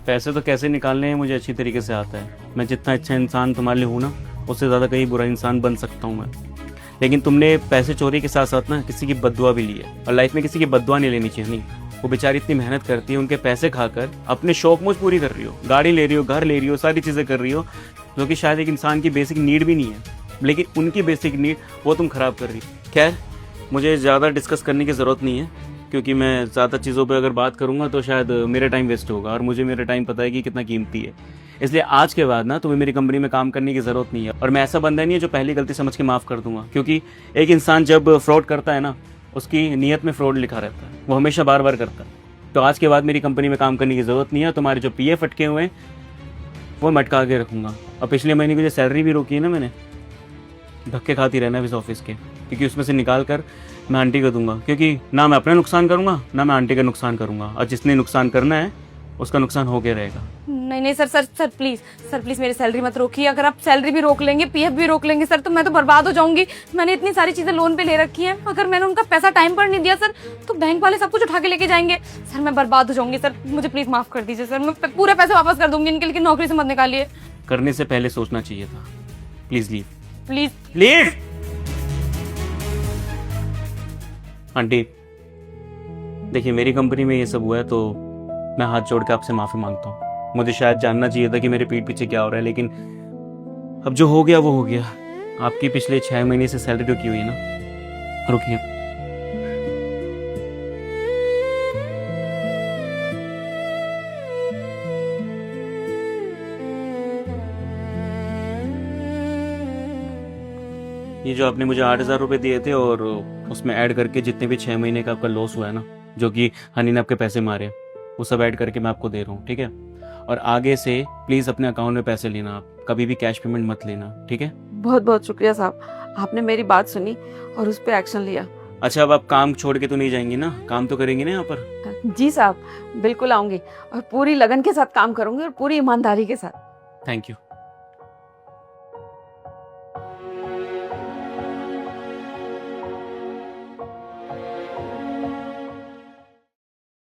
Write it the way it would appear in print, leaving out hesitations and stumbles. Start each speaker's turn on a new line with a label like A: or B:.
A: पैसे तो कैसे निकालने हैं मुझे अच्छी तरीके से आता है। मैं जितना अच्छा इंसान तुम्हारे लिए हूँ ना, उससे ज़्यादा कहीं बुरा इंसान बन सकता हूँ मैं। लेकिन तुमने पैसे चोरी के साथ साथ ना किसी की बद्दुआ भी ली है, और लाइफ में किसी की बद्दुआ नहीं लेनी चाहिए। नहीं, वो बेचारी इतनी मेहनत करती है, उनके पैसे खाकर अपने शौक मौज पूरी कर रही हो, गाड़ी ले रही हो, घर ले रही हो, सारी चीज़ें कर रही हो, जो कि शायद एक इंसान की बेसिक नीड भी नहीं है, लेकिन उनकी बेसिक नीड वो तुम खराब कर रही हो। खैर, मुझे ज़्यादा डिस्कस करने की ज़रूरत नहीं है, क्योंकि मैं ज़्यादा चीज़ों पे अगर बात करूँगा तो शायद मेरा टाइम वेस्ट होगा, और मुझे मेरा टाइम पता है कि कितना कीमती है। इसलिए आज के बाद ना तुम्हें मेरी कंपनी में काम करने की ज़रूरत नहीं है, और मैं ऐसा बंदा नहीं है जो पहली गलती समझ के माफ़ कर दूंगा, क्योंकि एक इंसान जब फ्रॉड करता है ना, उसकी नीयत में फ्रॉड लिखा रहता है, वो हमेशा बार बार करता है। तो आज के बाद मेरी कंपनी में काम करने की ज़रूरत नहीं है। तुम्हारे जो PF अटके हुए हैं वो मैं अटका के रखूँगा, और पिछले महीने की जो सैलरी भी रोकी है ना मैंने, धक्के खाती रहना इस ऑफिस के, क्योंकि उसमें से निकाल कर मैं आंटी को दूंगा, क्योंकि ना मैं अपना नुकसान करूंगा ना मैं आंटी का नुकसान करूंगा, और जिसने नुकसान करना है उसका नुकसान हो के रहेगा।
B: नहीं नहीं सर, सर प्लीज मेरी सैलरी मत रोकिए। अगर आप सैलरी भी रोक लेंगे, PF भी रोक लेंगे सर, तो मैं तो बर्बाद हो जाऊंगी। मैंने इतनी सारी चीजें लोन पे ले रखी हैं, अगर मैंने उनका पैसा टाइम पर नहीं दिया सर, तो बैंक वाले सब कुछ उठा के लेके जाएंगे सर। मैं बर्बाद हो जाऊंगी सर, मुझे प्लीज माफ कर दीजिए सर। मैं पूरे पैसे वापस कर दूंगी इनके, लेकिन नौकरी से मत निकालिए।
A: करने से पहले सोचना चाहिए था। Please leave,
B: please
A: leave. Aunty देखिए, मेरी कंपनी में ये सब हुआ है तो मैं हाथ जोड़ के आपसे माफी मांगता हूँ। मुझे शायद जानना चाहिए था कि मेरे पीठ पीछे क्या हो रहा है, लेकिन अब जो हो गया वो हो गया। आपकी पिछले 6 महीने से सैलरी रुकी हुई है ना, रुकिए। ये जो आपने मुझे 8,000 रुपये दिए थे, और उसमें ऐड करके जितने भी 6 महीने का आपका लॉस हुआ है ना, जो कि हनी ने आपके पैसे मारे, वो सब ऐड करके मैं आपको दे रहा हूँ, ठीक है। और आगे से प्लीज़ अपने अकाउंट में पैसे लेना, आप कभी भी कैश पेमेंट मत लेना, ठीक है।
C: बहुत बहुत शुक्रिया साहब, आपने मेरी बात सुनी और उस पर एक्शन लिया।
A: अच्छा, अब आप काम छोड़ के तो नहीं जाएंगी ना, काम तो करेंगी ना यहाँ पर।
C: जी साहब, बिल्कुल आऊंगी और पूरी लगन के साथ काम करूंगी और पूरी ईमानदारी के साथ।
A: Thank you.